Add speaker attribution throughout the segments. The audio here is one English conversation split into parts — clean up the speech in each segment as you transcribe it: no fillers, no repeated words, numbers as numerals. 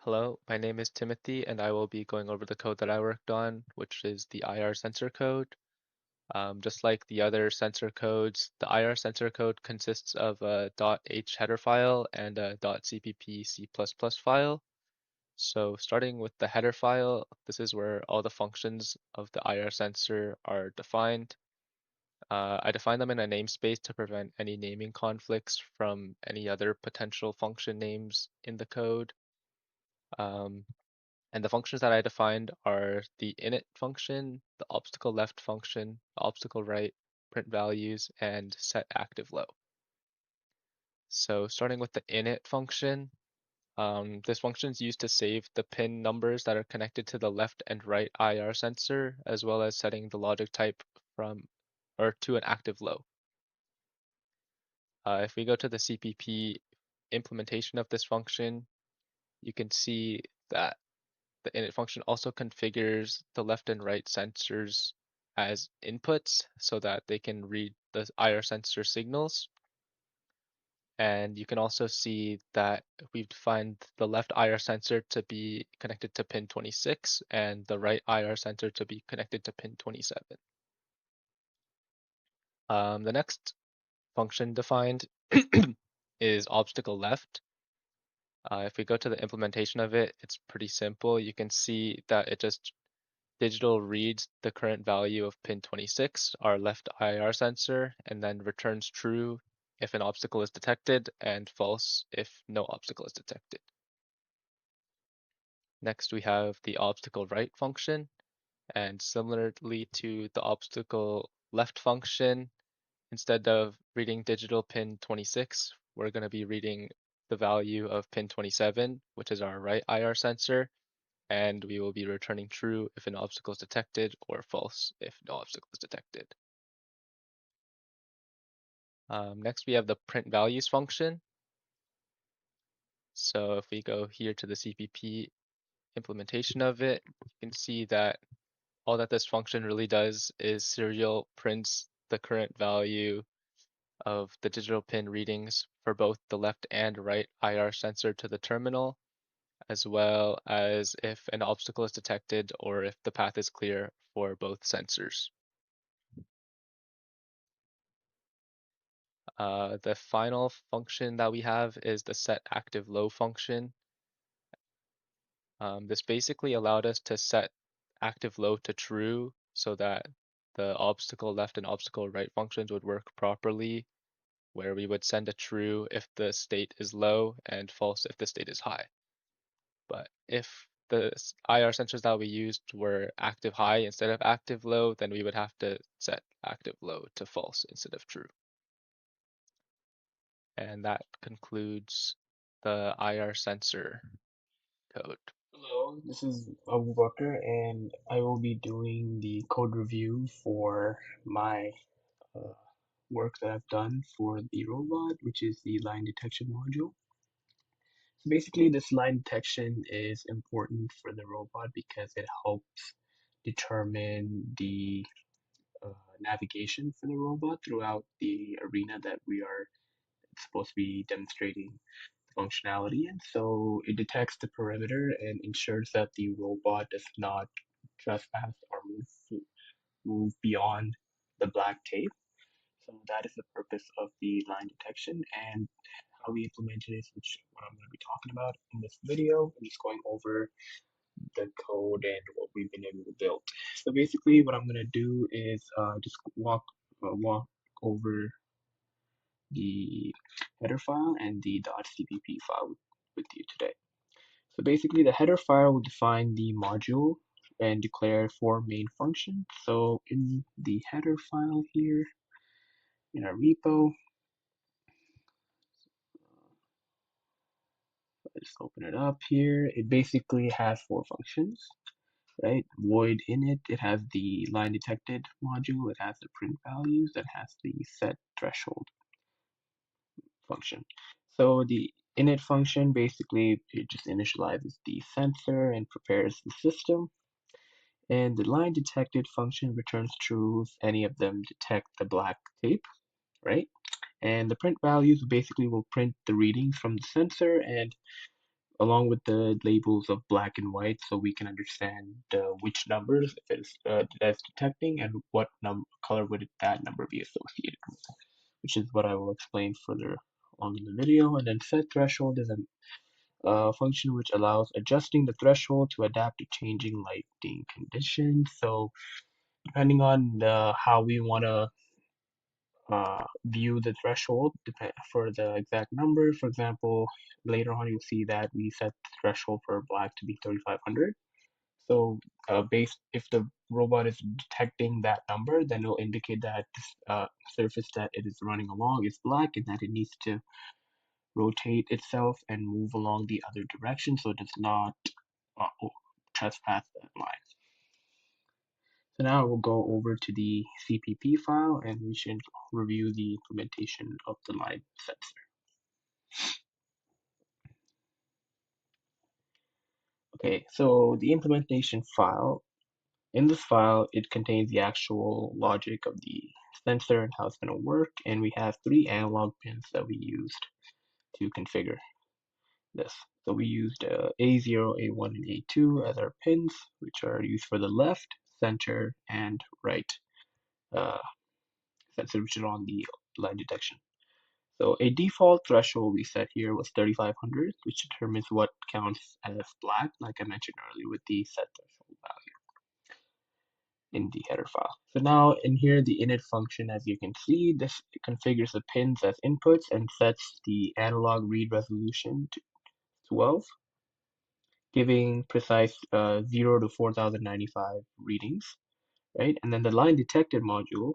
Speaker 1: Hello, my name is Timothy, and I will be going over the code that I worked on, which is the IR sensor code. Just like the other sensor codes, the IR sensor code consists of a .h header file and a .cpp C++ file. So starting with the header file, this is where all the functions of the IR sensor are defined. I define them in a namespace to prevent any naming conflicts from any other potential function names in the code. Um, And the functions that I defined are the init function, the obstacle left function, the obstacle right, print values, and set active low. So starting with the init function, this function is used to save the pin numbers that are connected to the left and right IR sensor, as well as setting the logic type from or to an active low. If we go to the CPP implementation of this function, you can see that the init function also configures the left and right sensors as inputs so that they can read the IR sensor signals. And you can also see that we've defined the left IR sensor to be connected to pin 26 and the right IR sensor to be connected to pin 27. The next function defined is obstacle left. If we go to the implementation of it, it's pretty simple. You can see that it just digital reads the current value of pin 26, our left IR sensor, and then returns true if an obstacle is detected and false if no obstacle is detected. Next, we have the obstacle right function, and similarly to the obstacle left function, instead of reading digital pin 26, we're going to be reading the value of pin 27, which is our right IR sensor, and we will be returning true if an obstacle is detected or false if no obstacle is detected. Next, we have the print values function. So if we go here to the CPP implementation of it, you can see that all that this function really does is serial prints the current value of the digital pin readings for both the left and right IR sensor to the terminal, as well as if an obstacle is detected or if the path is clear for both sensors. The final function that we have is the set active low function. This basically allowed us to set active low to true so that the obstacle left and obstacle right functions would work properly, where we would send a true if the state is low and false if the state is high. But if the IR sensors that we used were active high instead of active low, then we would have to set active low to false instead of true. And that concludes the IR sensor code.
Speaker 2: Hello, this is Abu Bakr, and I will be doing the code review for my uh, work that I've done for the robot, which is the line detection module. So basically, this line detection is important for the robot because it helps determine the navigation for the robot throughout the arena that we are supposed to be demonstrating functionality in. So it detects the perimeter and ensures that the robot does not trespass or move beyond the black tape. So that is the purpose of the line detection, and how we implemented it, which what I'm going to be talking about in this video. I'm just going over the code and what we've been able to build. So basically, what I'm going to do is just walk over the header file and the .cpp file with you today. So basically, the header file will define the module and declare four main functions. So in the header file here, in our repo, let's open it up here. It basically has four functions, right? Void init, it has the line detected module, it has the print values, it has the set threshold function. So the init function basically it just initializes the sensor and prepares the system. And the line detected function returns true if any of them detect the black tape, right? And the print values basically will print the readings from the sensor and along with the labels of black and white, so we can understand which numbers if it's that's detecting and what color would that number be associated with, which is what I will explain further along in the video. And then set threshold is a function which allows adjusting the threshold to adapt to changing lighting conditions. So depending on how we want to view the threshold for the exact number. For example, later on you'll see that we set the threshold for black to be 3500. So based if the robot is detecting that number, then it'll indicate that this surface that it is running along is black and that it needs to rotate itself and move along the other direction so it does not trespass that line. So now we'll go over to the CPP file and we should review the implementation of the line sensor. Okay, so the implementation file, in this file, it contains the actual logic of the sensor and how it's going to work, and we have 3 analog pins that we used to configure this. So we used A0, A1, and A2 as our pins, which are used for the left, center, and right sensor, which is on the line detection. So a default threshold we set here was 3500, which determines what counts as black, like I mentioned earlier with the set threshold value in the header file. So now in here, the init function, as you can see, this configures the pins as inputs and sets the analog read resolution to 12, giving precise 0 to 4095 readings, right? And then the line detected module,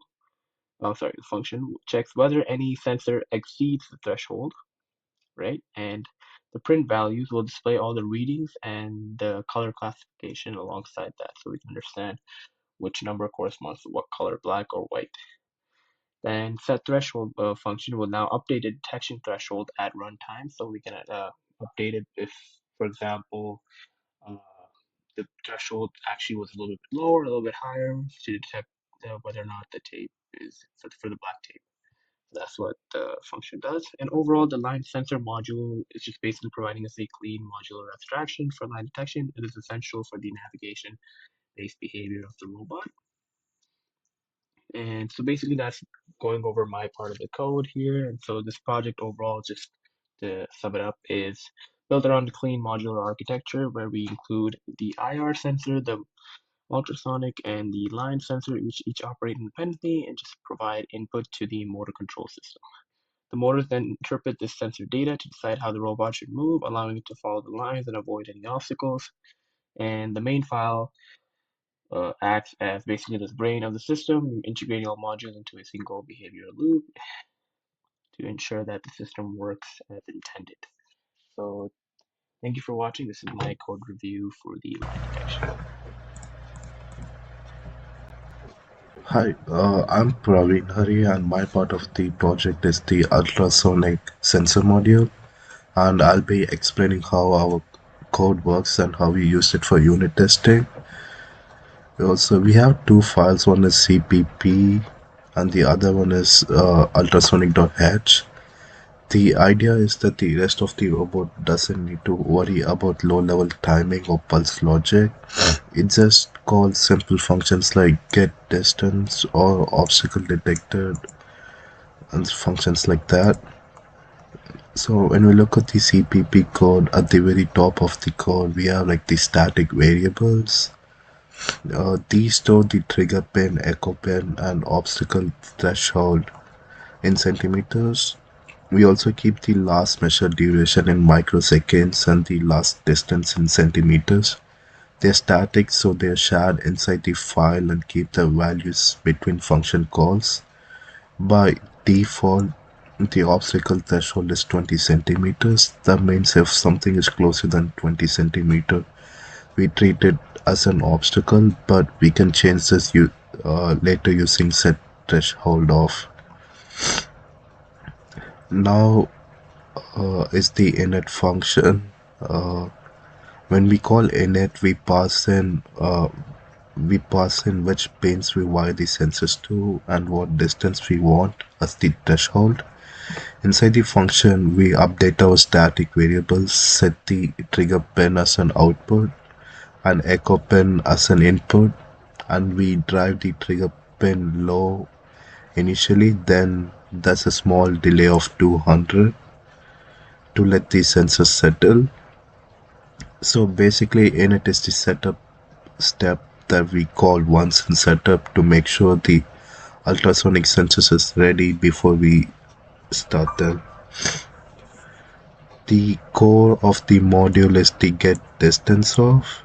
Speaker 2: the function checks whether any sensor exceeds the threshold, right? And the print values will display all the readings and the color classification alongside that, so we can understand which number corresponds to what color, black or white. Then set threshold function will now update the detection threshold at runtime, so we can update it if, for example, uh, the threshold actually was a little bit lower, a little bit higher to detect whether or not the tape is for the black tape. That's what the function does. And overall, the line sensor module is just basically providing us a clean modular abstraction for line detection. It is essential for the navigation-based behavior of the robot. And so basically that's going over my part of the code here. And so this project overall, just to sum it up, is built around a clean modular architecture where we include the IR sensor, the ultrasonic, and the line sensor, which each operate independently and just provide input to the motor control system. The motors then interpret this sensor data to decide how the robot should move, allowing it to follow the lines and avoid any obstacles. And the main file acts as basically the brain of the system, integrating all modules into a single behavioral loop to ensure that the system works as intended. So thank you for watching. This is my code review for the line detection.
Speaker 3: Hi, I'm Praveen Hari, and my part of the project is the ultrasonic sensor module, and I'll be explaining how our code works and how we use it for unit testing. Also, we have two files, one is CPP and the other one is ultrasonic.h. The idea is that the rest of the robot doesn't need to worry about low-level timing or pulse logic. It just calls simple functions like get distance or obstacle detected and functions like that. So when we look at the CPP code, at the very top of the code, we have like the static variables. These store the trigger pin, echo pin, and obstacle threshold in centimeters. We also keep the last measured duration in microseconds and the last distance in centimeters. They're static, so they're shared inside the file and keep the values between function calls. By default, the obstacle threshold is 20 centimeters. That means if something is closer than 20 centimeter, we treat it as an obstacle, but we can change this later using set threshold off. Now is the init function. When we call init, we pass in which pins we wire the sensors to and what distance we want as the threshold. Inside the function, we update our static variables, set the trigger pin as an output, and echo pin as an input, and we drive the trigger pin low initially, then there's a small delay of 200 to let the sensor settle. So basically init is the setup step that we call once in setup to make sure the ultrasonic sensors is ready before we start them. The core of the module is the get distance of.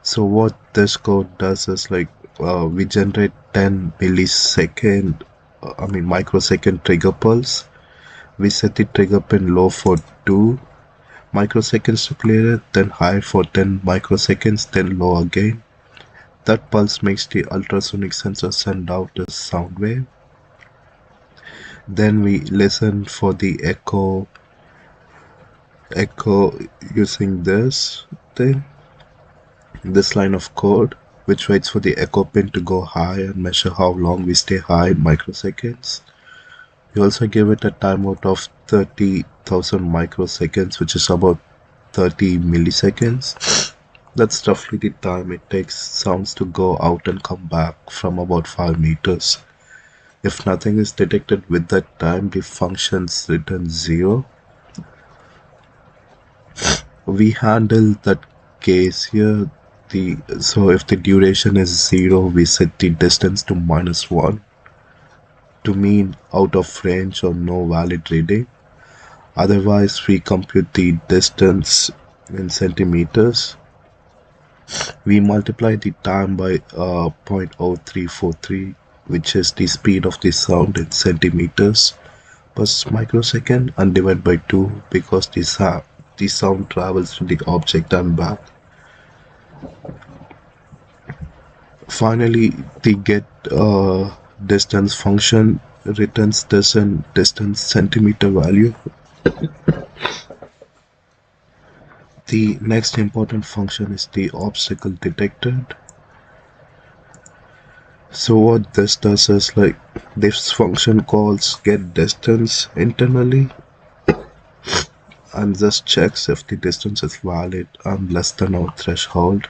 Speaker 3: So what this code does is we generate 10 microsecond trigger pulse. We set the trigger pin low for 2 microseconds to clear it, then high for 10 microseconds, then low again. That pulse makes the ultrasonic sensor send out a sound wave. Then we listen for the echo using this line of code, which waits for the echo pin to go high and measure how long we stay high in microseconds. We also give it a timeout of 30,000 microseconds, which is about 30 milliseconds. That's roughly the time it takes sounds to go out and come back from about 5 meters. If nothing is detected with that time, the functions return 0. We handle that case here. So if the duration is 0, we set the distance to -1 to mean out of range or no valid reading. Otherwise, we compute the distance in centimeters. We multiply the time by 0.0343, which is the speed of the sound in centimeters per microsecond, and divide by 2 because the sound travels to the object and back. Finally, the get distance function returns this in distance centimeter value. The next important function is the obstacle detected. So what this does is this function calls get distance internally and just checks if the distance is valid and less than our threshold.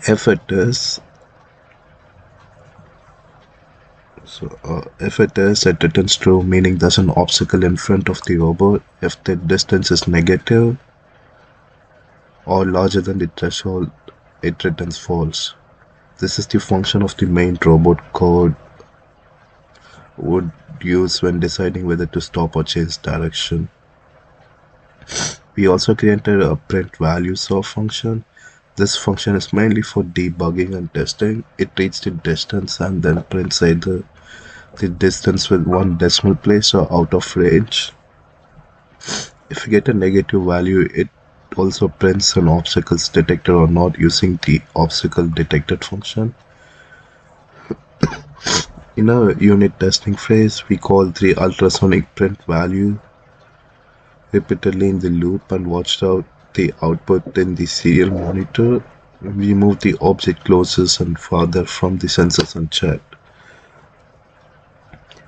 Speaker 3: If it is, it returns true, meaning there's an obstacle in front of the robot. If the distance is negative or larger than the threshold, it returns false. This is the function of the main robot code would use when deciding whether to stop or change direction. We also created a print values of function. This function is mainly for debugging and testing. It reads the distance and then prints either the distance with 1 decimal place or out of range. If you get a negative value, it also prints an obstacles detected or not using the obstacle detected function. In our unit testing phase, we call the ultrasonic print value repeatedly in the loop and watched out the output in the serial monitor. We move the object closest and farther from the sensors and checked.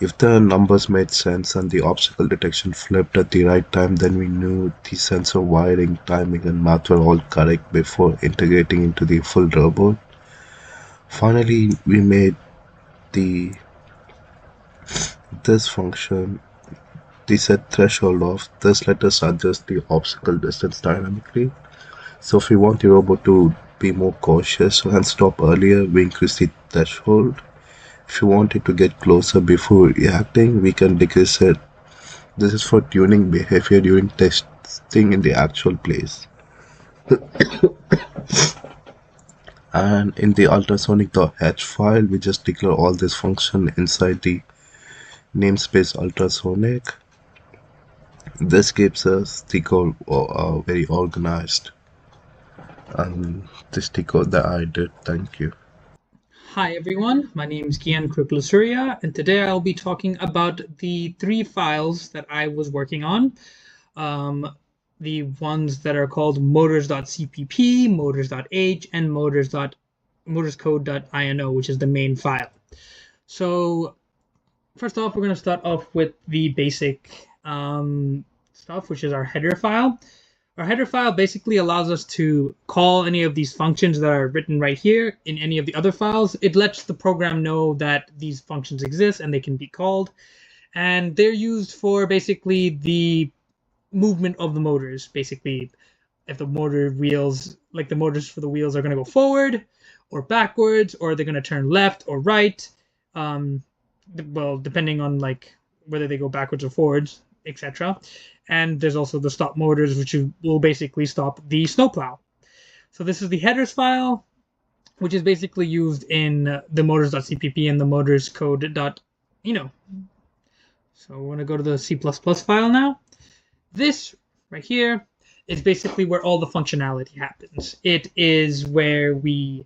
Speaker 3: If the numbers made sense and the obstacle detection flipped at the right time, then we knew the sensor wiring, timing and math were all correct before integrating into the full robot. Finally, we made this function the set threshold of. This let us adjust the obstacle distance dynamically. So if we want the robot to be more cautious and stop earlier, we increase the threshold. If you want it to get closer before reacting, we can decrease it. This is for tuning behavior during testing in the actual place. And in the ultrasonic.h file, we just declare all this function inside the namespace ultrasonic. This keeps us the code very organized. And this is the code that I did. Thank you.
Speaker 4: Hi everyone, my name is Gian Kripalasuriya, and today I'll be talking about the 3 files that I was working on. The ones that are called motors.cpp, motors.h, and motorscode.ino, which is the main file. So first off, we're going to start off with the basic stuff, which is our header file. Our header file basically allows us to call any of these functions that are written right here in any of the other files. It lets the program know that these functions exist and they can be called. And they're used for basically the movement of the motors. Basically, if the motor wheels, like the motors for the wheels are going to go forward or backwards, or they're going to turn left or right. Well, depending on like whether they go backwards or forwards, etc. And there's also the stop motors, which will basically stop the snowplow. So this is the headers file, which is basically used in the motors.cpp and the motors code.eno. So we're going to go to the C++ file now. This right here is basically where all the functionality happens. It is where we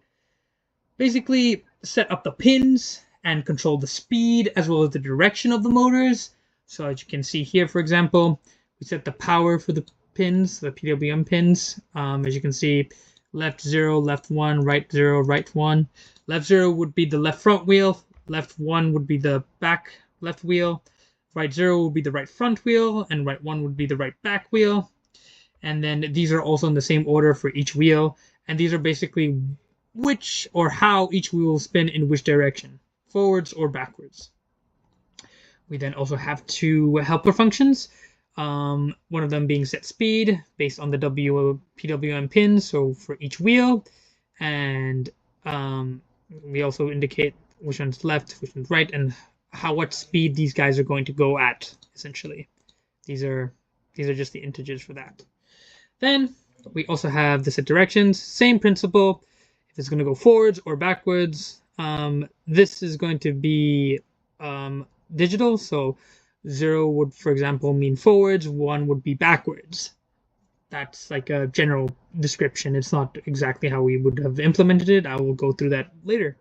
Speaker 4: basically set up the pins and control the speed as well as the direction of the motors. So as you can see here, for example, we set the power for the pins, the PWM pins. As you can see, left 0, left 1, right 0, right 1. Left 0 would be the left front wheel. Left 1 would be the back left wheel. Right 0 would be the right front wheel. And right 1 would be the right back wheel. And then these are also in the same order for each wheel. And these are basically which or how each wheel will spin in which direction, forwards or backwards. We then also have two helper functions. One of them being set speed based on the PWM pin, so for each wheel. And we also indicate which one's left, which one's right, and what speed these guys are going to go at, essentially. These are just the integers for that. Then we also have the set directions, same principle. If it's going to go forwards or backwards, this is going to be digital. So 0 would, for example, mean forwards, 1 would be backwards. That's like a general description. It's not exactly how we would have implemented it. I will go through that later.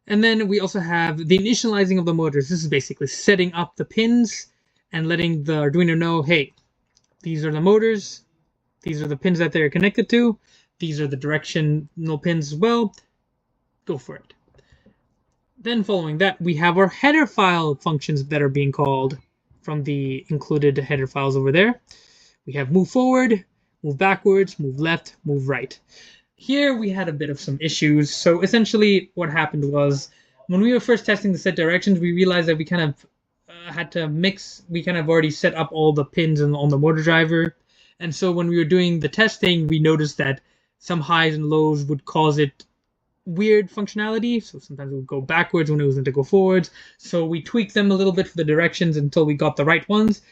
Speaker 4: And then we also have the initializing of the motors. This is basically setting up the pins and letting the Arduino know, hey, these are the motors. These are the pins that they're connected to. These are the directional pins as well. Go for it. Then following that, we have our header file functions that are being called from the included header files over there. We have move forward, move backwards, move left, move right. Here we had a bit of some issues. So essentially what happened was when we were first testing the set directions, we realized that we kind of had to mix. We kind of already set up all the pins on the motor driver. And so when we were doing the testing, we noticed that some highs and lows would cause it weird functionality. So sometimes it would go backwards when it was meant to go forwards. So we tweaked them a little bit for the directions until we got the right ones.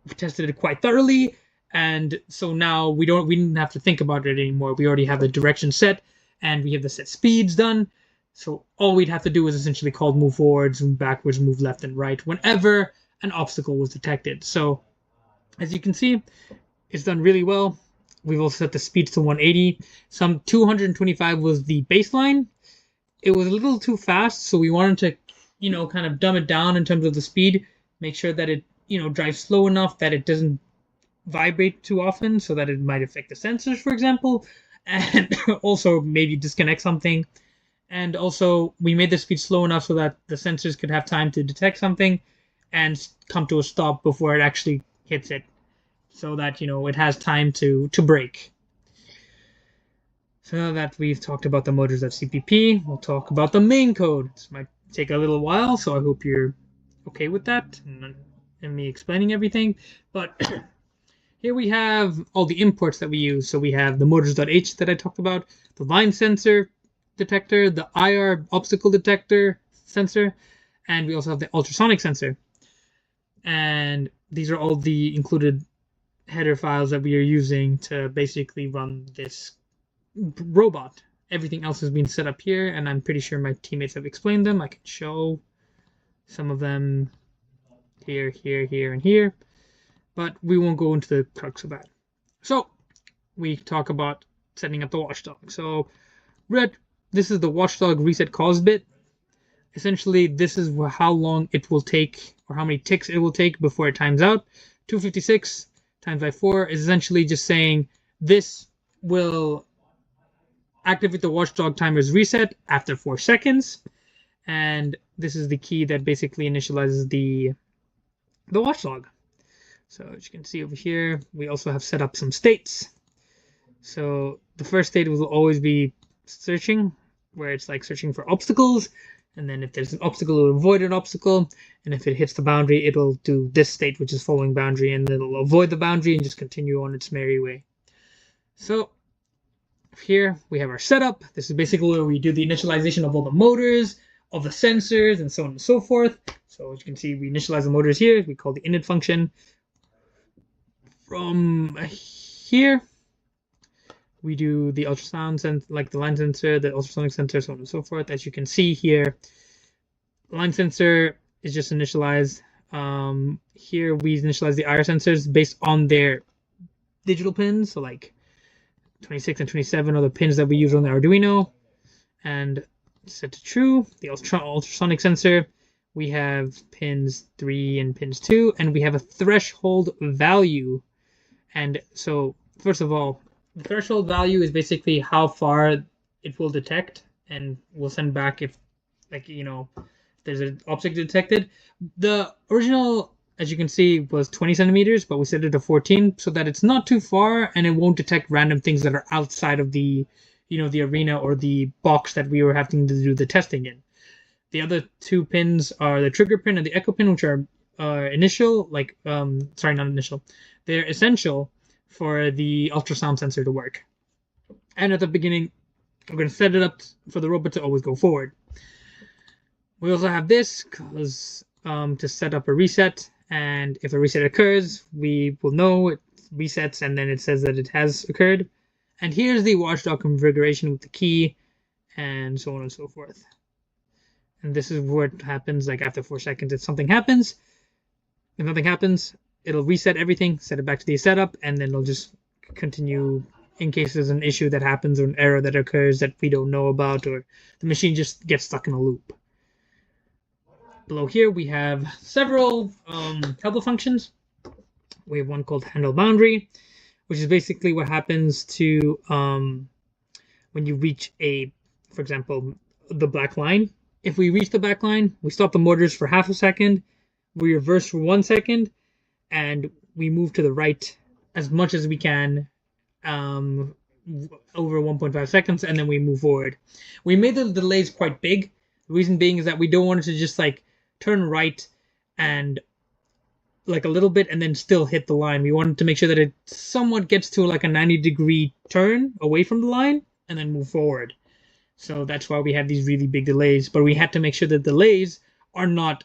Speaker 4: We tested it quite thoroughly. And so now we didn't have to think about it anymore. We already have the direction set and we have the set speeds done. So all we'd have to do is essentially call move forwards, move backwards, move left and right whenever an obstacle was detected. So as you can see, it's done really well. We've also set the speeds to 180. Some 225 was the baseline. It was a little too fast, so we wanted to, kind of dumb it down in terms of the speed. Make sure that it, drives slow enough that it doesn't vibrate too often, so that it might affect the sensors, for example, and also maybe disconnect something. And also, we made the speed slow enough so that the sensors could have time to detect something and come to a stop before it actually hits it, so that it has time to break. So now that we've talked about the motors of CPP, we'll talk about the main code. This might take a little while, so I hope you're okay with that and me explaining everything. But here we have all the imports that we use. So we have the motors.h that I talked about, the line sensor detector, the IR obstacle detector sensor, and we also have the ultrasonic sensor. And these are all the included header files that we are using to basically run this robot. Everything else has been set up here, and I'm pretty sure my teammates have explained them. I can show some of them here, and here, but we won't go into the crux of that. So we talk about setting up the watchdog. So this is the watchdog reset cause bit. Essentially, this is how long it will take, or how many ticks it will take before it times out. 256 times by 4 is essentially just saying this will activate the watchdog timer's reset after 4 seconds. And this is the key that basically initializes the watchdog. So as you can see over here, we also have set up some states. So the first state will always be searching, where it's like searching for obstacles. And then if there's an obstacle, it'll avoid an obstacle. And if it hits the boundary, it'll do this state, which is following boundary, and it'll avoid the boundary and just continue on its merry way. So here we have our setup. This is basically where we do the initialization of all the motors, of the sensors, and so on and so forth. So as you can see, we initialize the motors here. We call the init function. From here, we do the ultrasound like the line sensor, the ultrasonic sensor, so on and so forth. As you can see here, line sensor is just initialized. Here we initialize the IR sensors based on their digital pins. So like 26 and 27 are the pins that we use on the Arduino, and set to true. The ultrasonic sensor, we have pins 3 and pins 2, and we have a threshold value. And so first of all, the threshold value is basically how far it will detect and will send back if, like, you know, there's an object detected. The original, as you can see, was 20 centimeters, but we set it to 14 so that it's not too far and it won't detect random things that are outside of the, you know, the arena or the box that we were having to do the testing in. The other 2 pins are the trigger pin and the echo pin, which are initial, like, sorry, not initial. They're essential for the ultrasound sensor to work. And at the beginning, we're going to set it up for the robot to always go forward. We also have this because to set up a reset, and if a reset occurs, we will know it resets, and then it says that it has occurred. And here's the watchdog configuration with the key, and so on and so forth. And this is what happens, like after 4 seconds, if something happens. If nothing happens, it'll reset everything, set it back to the setup, and then it'll just continue in case there's an issue that happens or an error that occurs that we don't know about, or the machine just gets stuck in a loop. Below here, we have several helper functions. We have one called handle boundary, which is basically what happens to when you reach a, for example, the black line. If we reach the black line, we stop the motors for half a second, we reverse for 1 second, and we move to the right as much as we can over 1.5 seconds, and then we move forward. We made the delays quite big. The reason being is that we don't want it to just like turn right and like a little bit and then still hit the line. We wanted to make sure that it somewhat gets to like a 90-degree turn away from the line and then move forward. So that's why we have these really big delays. But we had to make sure that delays are not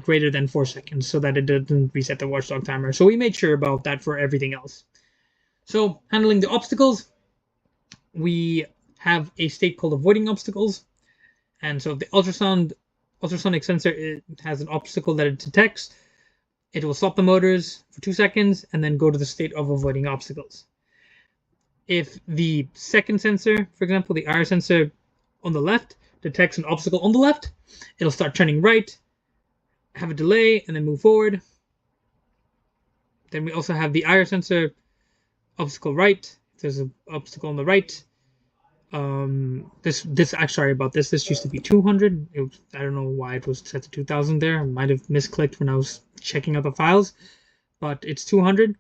Speaker 4: greater than 4 seconds so that it doesn't reset the watchdog timer. So we made sure about that for everything else. So handling the obstacles, we have a state called avoiding obstacles. And so the ultrasonic sensor, it has an obstacle that it detects. It will stop the motors for 2 seconds and then go to the state of avoiding obstacles. If the second sensor, for example, the IR sensor on the left, detects an obstacle on the left, it'll start turning right, have a delay, and then move forward. Then we also have the IR sensor obstacle right. If there's an obstacle on the right, sorry about this. This used to be 200. I don't know why it was set to 2000 there. I might have misclicked when I was checking out the files, but it's 200.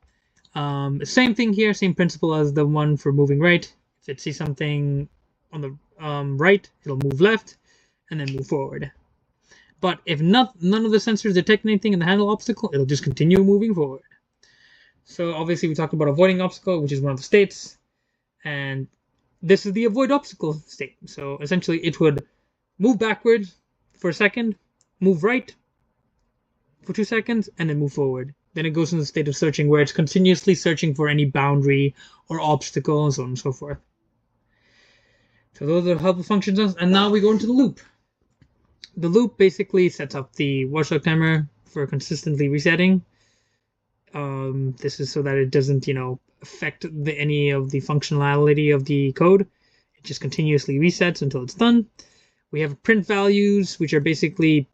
Speaker 4: Same thing here, same principle as the one for moving right. If it sees something on the right, it'll move left and then move forward. But if none of the sensors detect anything in the handle obstacle, it'll just continue moving forward. So obviously we talked about avoiding obstacle, which is one of the states, and this is the avoid obstacle state. So essentially it would move backwards for a second, move right for 2 seconds, and then move forward. Then it goes into the state of searching, where it's continuously searching for any boundary or obstacle and so on and so forth. So those are the helper functions. And now we go into the loop. The loop basically sets up the watchdog timer for consistently resetting. This is so that it doesn't, affect any of the functionality of the code. It just continuously resets until it's done. We have print values, which are basically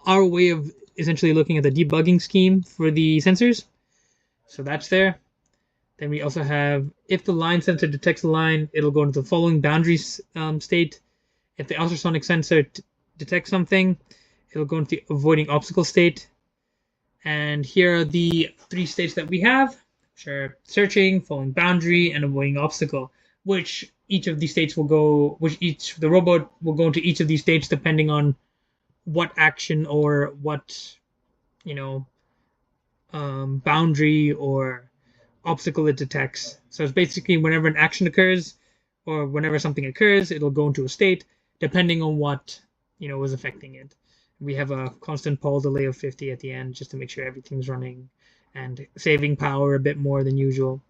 Speaker 4: our way of essentially looking at the debugging scheme for the sensors. So that's there. Then we also have, if the line sensor detects the line, it'll go into the following boundaries state. If the ultrasonic sensor detects something, it'll go into the avoiding obstacle state. And here are the 3 states that we have, which are searching, following boundary, and avoiding obstacle. Which each of these states will go, the robot will go into each of these states depending on what action or what, boundary or obstacle it detects. So it's basically whenever an action occurs or whenever something occurs, it'll go into a state depending on what is affecting it. We have a constant pole delay of 50 at the end just to make sure everything's running and saving power a bit more than usual.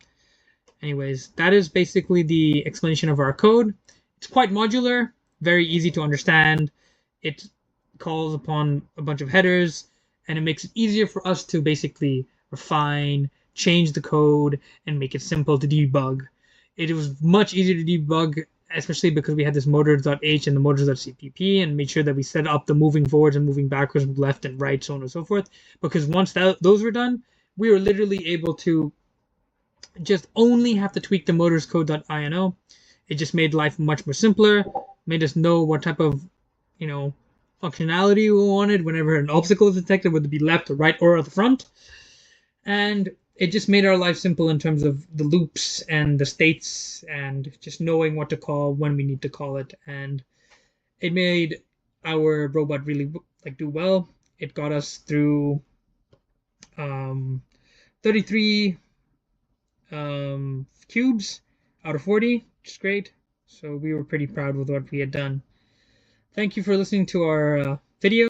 Speaker 4: Anyways, that is basically the explanation of our code. It's quite modular, very easy to understand. It calls upon a bunch of headers, and it makes it easier for us to basically refine, change the code, and make it simple to debug. It was much easier to debug, especially because we had this motors.h and the motors.cpp, and made sure that we set up the moving forwards and moving backwards, left and right, so on and so forth. Because once those were done, we were literally able to just only have to tweak the motors code.ino. It just made life much more simpler, made us know what type of, functionality we wanted whenever an obstacle is detected, whether it be left or right or at the front. And it just made our life simple in terms of the loops and the states and just knowing what to call when we need to call it. And it made our robot really do well. It got us through 33 cubes out of 40, which is great. So we were pretty proud with what we had done. Thank you for listening to our video.